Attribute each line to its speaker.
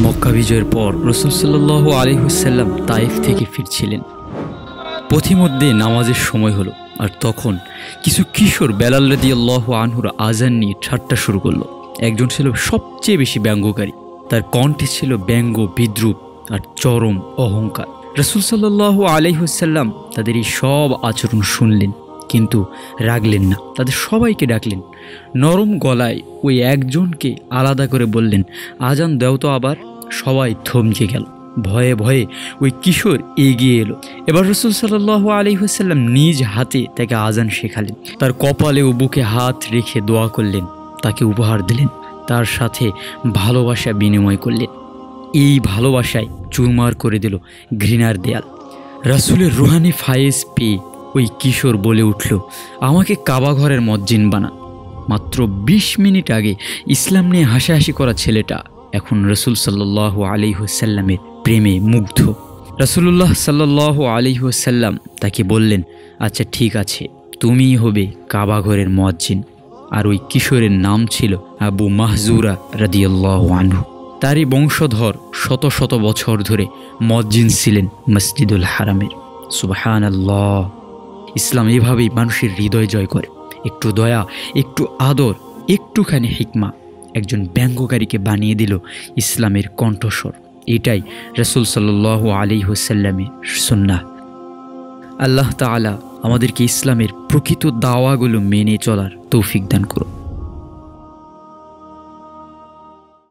Speaker 1: মক্কা বিজয়ের পর রাসূল সাল্লাল্লাহু আলাইহি ওয়াসাল্লাম তায়েফ থেকে ফিরছিলেন। পথিমধ্যে নামাজের সময় হলো, আর তখন কিছু কিশোর বেলাল রাদিয়াল্লাহু আনহুর আযান নিয়ে ঠাট্টা শুরু করলো। একজন ছিল সবচেয়ে বেশি ব্যঙ্গকারী, তার কণ্ঠে ছিল ব্যঙ্গ, বিদ্রূপ আর চরম অহংকার। রাসূল সাল্লাল্লাহু আলাইহি ওয়াসাল্লাম তাদের এই সব আচরণ শুনলেন, কিন্তু রাগলেন না। তাদের সবাইকে ডাকলেন, নরম গলায় ওই একজনকে আলাদা করে বললেন, আজান দাও তো আবার। সবাই থমকে গেল। ভয়ে ভয়ে ওই কিশোর এগিয়ে এলো। এবার রাসূল সাল্লাল্লাহু আলাইহি ওয়াসাল্লাম নিজ হাতে তাকে আজান শেখালেন। তার কপালে ও বুকে হাত রেখে দোয়া করলেন, তাকে উপহার দিলেন, তার সাথে ভালোবাসা বিনিময় করলেন। এই ভালোবাসায় চুরমার করে দিল ঘৃণার দেয়াল। রাসূলের রুহানি ফায়েজ পেয়ে ওই কিশোর বলে উঠল, আমাকে কাবা ঘরের মজ্জিন বানা। মাত্র ২০ মিনিট আগে ইসলাম নিয়ে হাসাহাসি করা ছেলেটা এখন রাসূল সাল্লাল্লাহু আলাইহি ওয়াসাল্লামের প্রেমে মুগ্ধ। রাসূলুল্লাহ সাল্লাল্লাহু আলাইহি ওয়াসাল্লাম তাকে বললেন, আচ্ছা ঠিক আছে, তুমিই হবে কাবা ঘরের মুয়াজ্জিন। আর ওই কিশোরের নাম ছিল আবু মাহজুরা রাদিয়াল্লাহু আনহু। তারই বংশধর শত শত বছর ধরে মুয়াজ্জিন ছিলেন মসজিদুল হারামের। সুবহানাল্লাহ। ইসলাম এভাবেই মানুষের হৃদয় জয় করে। একটু দয়া, একটু আদর, একটুখানি হিকমা একজন ব্যঙ্গকারীকে বানিয়ে দিল ইসলামের কণ্ঠস্বর। এটাই রাসূল সাল্লাল্লাহু আলাইহি ওয়াসাল্লামের সুন্নাহ। আল্লাহ তাআলা আমাদেরকে ইসলামের প্রকৃত দাওয়াগুলো মেনে চলার তৌফিক দান করুন।